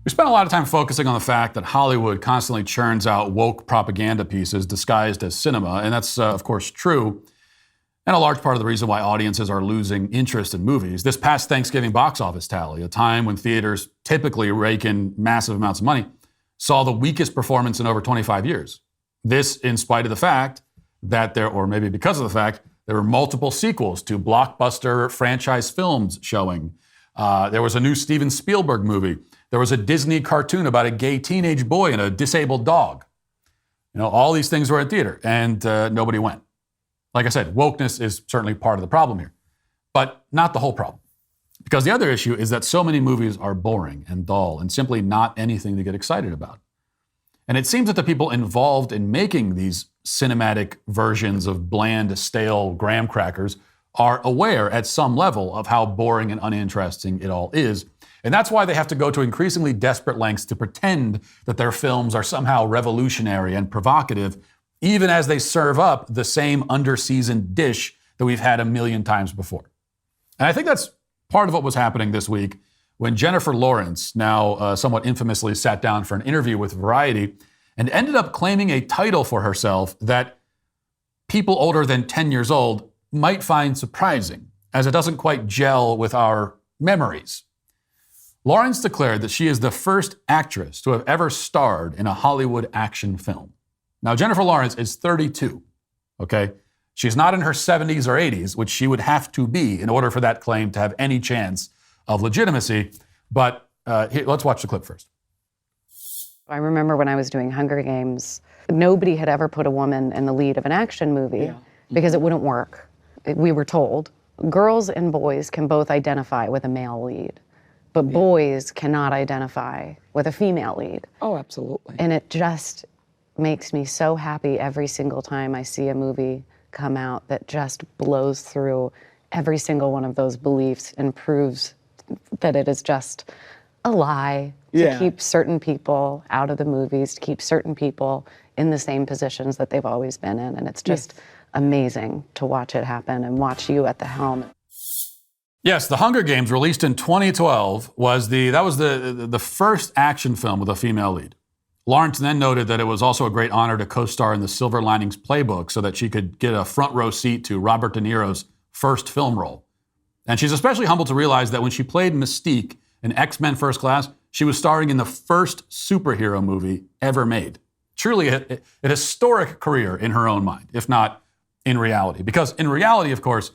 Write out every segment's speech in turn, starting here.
We spent a lot of time focusing on the fact that Hollywood constantly churns out woke propaganda pieces disguised as cinema, and that's, of course, true, and a large part of the reason why audiences are losing interest in movies. This past Thanksgiving box office tally, a time when theaters typically rake in massive amounts of money, saw the weakest performance in over 25 years. This in spite of the fact that or maybe because of the fact, there were multiple sequels to blockbuster franchise films showing. There was a new Steven Spielberg movie. There was a Disney cartoon about a gay teenage boy and a disabled dog. All these things were in theater, and nobody went. Like I said, wokeness is certainly part of the problem here, but not the whole problem. Because the other issue is that so many movies are boring and dull and simply not anything to get excited about. And it seems that the people involved in making these cinematic versions of bland, stale graham crackers are aware at some level of how boring and uninteresting it all is. And that's why they have to go to increasingly desperate lengths to pretend that their films are somehow revolutionary and provocative, even as they serve up the same under-seasoned dish that we've had a million times before. And I think that's part of what was happening this week when Jennifer Lawrence, now somewhat infamously, sat down for an interview with Variety and ended up claiming a title for herself that people older than 10 years old might find surprising, as it doesn't quite gel with our memories. Lawrence declared that she is the first actress to have ever starred in a Hollywood action film. Now, Jennifer Lawrence is 32, okay? She's not in her 70s or 80s, which she would have to be in order for that claim to have any chance of legitimacy. But let's watch the clip first. I remember when I was doing Hunger Games, nobody had ever put a woman in the lead of an action movie because it wouldn't work. We were told girls and boys can both identify with a male lead, but boys cannot identify with a female lead. Oh, absolutely. And it just makes me so happy every single time I see a movie come out that just blows through every single one of those beliefs and proves that it is just a lie to keep certain people out of the movies, to keep certain people in the same positions that they've always been in. And it's just amazing to watch it happen and watch you at the helm. Yes, The Hunger Games, released in 2012, was the first action film with a female lead. Lawrence then noted that it was also a great honor to co-star in the Silver Linings Playbook so that she could get a front row seat to Robert De Niro's first film role. And she's especially humbled to realize that when she played Mystique in X-Men First Class, she was starring in the first superhero movie ever made. Truly a historic career in her own mind, if not in reality. Because in reality, of course,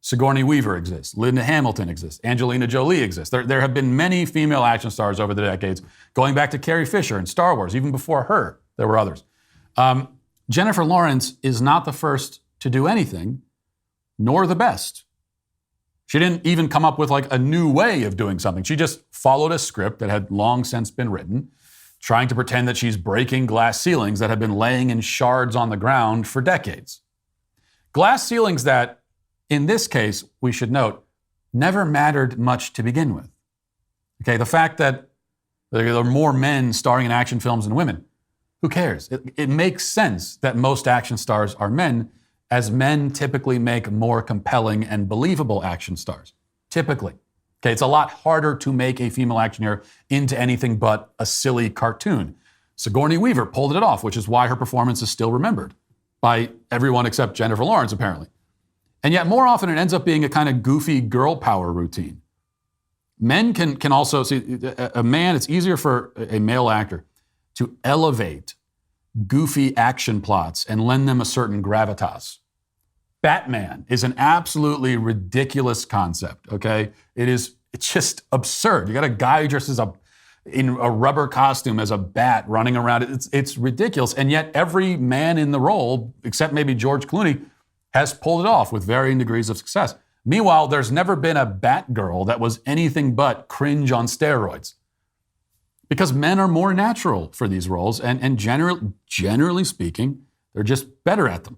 Sigourney Weaver exists, Linda Hamilton exists, Angelina Jolie exists. There have been many female action stars over the decades, going back to Carrie Fisher in Star Wars. Even before her, there were others. Jennifer Lawrence is not the first to do anything, nor the best. She didn't even come up with like a new way of doing something. She just followed a script that had long since been written, trying to pretend that she's breaking glass ceilings that have been laying in shards on the ground for decades. Glass ceilings that, in this case, we should note, never mattered much to begin with. Okay, the fact that there are more men starring in action films than women, who cares? It makes sense that most action stars are men, as men typically make more compelling and believable action stars. Typically. Okay, it's a lot harder to make a female action hero into anything but a silly cartoon. Sigourney Weaver pulled it off, which is why her performance is still remembered by everyone except Jennifer Lawrence, apparently. And yet more often it ends up being a kind of goofy girl power routine. Men can also see, a man, it's easier for a male actor to elevate goofy action plots and lend them a certain gravitas. Batman is an absolutely ridiculous concept, okay? It's just absurd. You got a guy who dresses up in a rubber costume as a bat running around. It's ridiculous. And yet every man in the role, except maybe George Clooney, has pulled it off with varying degrees of success. Meanwhile, there's never been a Batgirl that was anything but cringe on steroids. Because men are more natural for these roles, and generally speaking, they're just better at them.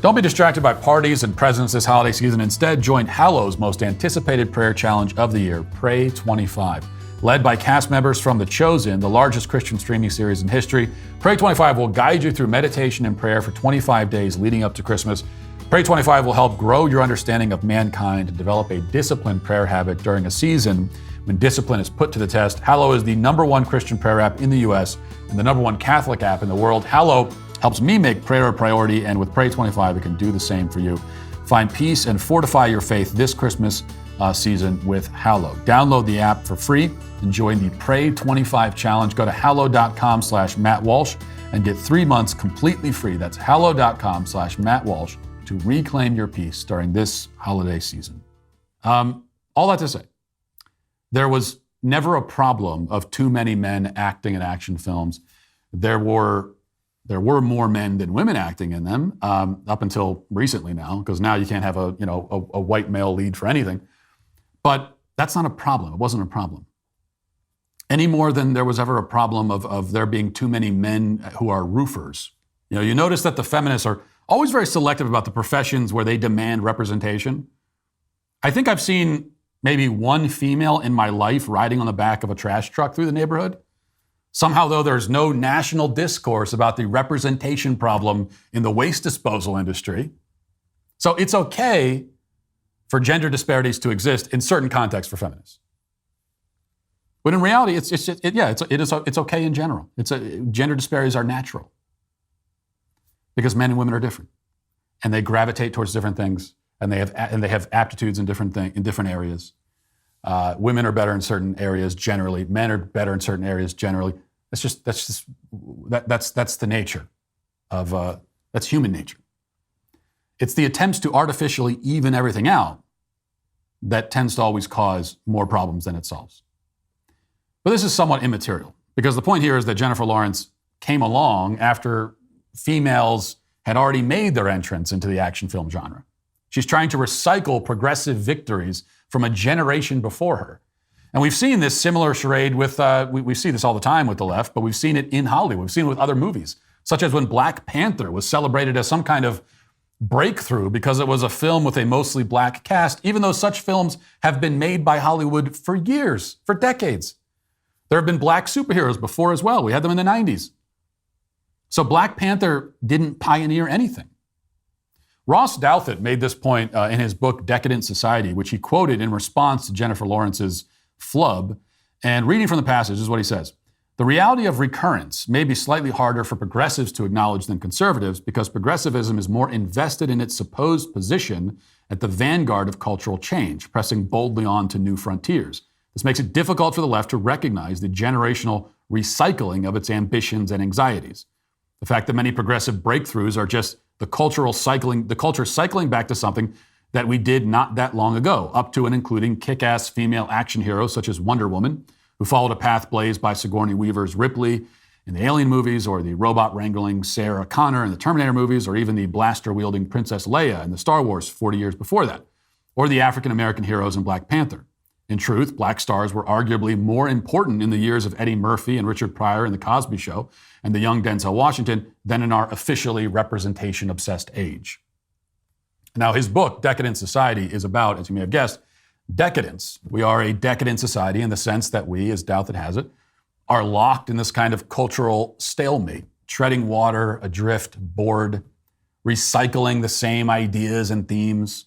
Don't be distracted by parties and presents this holiday season. Instead, join Hallow's most anticipated prayer challenge of the year, Pray 25. Led by cast members from The Chosen, the largest Christian streaming series in history, Pray 25 will guide you through meditation and prayer for 25 days leading up to Christmas. Pray 25 will help grow your understanding of mankind and develop a disciplined prayer habit during a season when discipline is put to the test. Hallow is the #1 Christian prayer app in the US and the #1 Catholic app in the world. Hallow helps me make prayer a priority, and with Pray 25, it can do the same for you. Find peace and fortify your faith this Christmas season with Hallow. Download the app for free and join the Pray 25 challenge. Go to hallow.com/Matt Walsh and get 3 months completely free. That's hallow.com/Matt Walsh to reclaim your peace during this holiday season. All that to say, there was never a problem of too many men acting in action films. There were more men than women acting in them up until recently now, because now you can't have a white male lead for anything. But that's not a problem. It wasn't a problem. Any more than there was ever a problem of there being too many men who are roofers. You notice that the feminists are always very selective about the professions where they demand representation. I think I've seen maybe one female in my life riding on the back of a trash truck through the neighborhood. Somehow, though, there's no national discourse about the representation problem in the waste disposal industry. So it's okay for gender disparities to exist in certain contexts for feminists. But in reality, it's okay in general. Gender disparities are natural because men and women are different, and they gravitate towards different things, and they have aptitudes in different areas. Women are better in certain areas generally. Men are better in certain areas generally. That's the nature of that's human nature. It's the attempts to artificially even everything out that tends to always cause more problems than it solves. But this is somewhat immaterial, because the point here is that Jennifer Lawrence came along after females had already made their entrance into the action film genre. She's trying to recycle progressive victories from a generation before her. And we've seen this similar charade with, we see this all the time with the left, but we've seen it in Hollywood. We've seen it with other movies, such as when Black Panther was celebrated as some kind of breakthrough because it was a film with a mostly black cast, even though such films have been made by Hollywood for years, for decades. There have been black superheroes before as well. We had them in the 90s. So Black Panther didn't pioneer anything. Ross Douthat made this point in his book, Decadent Society, which he quoted in response to Jennifer Lawrence's flub. And reading from the passage is what he says. The reality of recurrence may be slightly harder for progressives to acknowledge than conservatives because progressivism is more invested in its supposed position at the vanguard of cultural change, pressing boldly on to new frontiers. This makes it difficult for the left to recognize the generational recycling of its ambitions and anxieties. The fact that many progressive breakthroughs are just the culture cycling back to something that we did not that long ago, up to and including kick-ass female action heroes such as Wonder Woman, who followed a path blazed by Sigourney Weaver's Ripley in the Alien movies, or the robot-wrangling Sarah Connor in the Terminator movies, or even the blaster-wielding Princess Leia in the Star Wars 40 years before that, or the African-American heroes in Black Panther. In truth, black stars were arguably more important in the years of Eddie Murphy and Richard Pryor in The Cosby Show and the young Denzel Washington than in our officially representation-obsessed age. Now, his book, Decadent Society, is about, as you may have guessed, decadence. We are a decadent society in the sense that we, as Douthat has it, are locked in this kind of cultural stalemate, treading water, adrift, bored, recycling the same ideas and themes.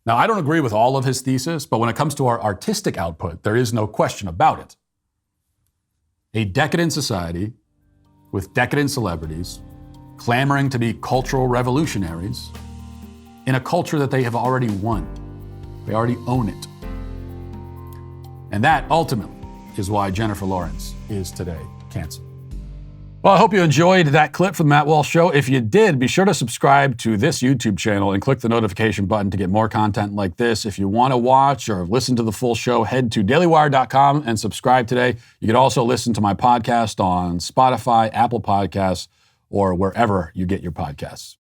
Now, I don't agree with all of his thesis, but when it comes to our artistic output, there is no question about it. A decadent society with decadent celebrities clamoring to be cultural revolutionaries in a culture that they have already won. They already own it. And that ultimately is why Jennifer Lawrence is today canceled. Well, I hope you enjoyed that clip from the Matt Walsh Show. If you did, be sure to subscribe to this YouTube channel and click the notification button to get more content like this. If you want to watch or listen to the full show, head to dailywire.com and subscribe today. You can also listen to my podcast on Spotify, Apple Podcasts, or wherever you get your podcasts.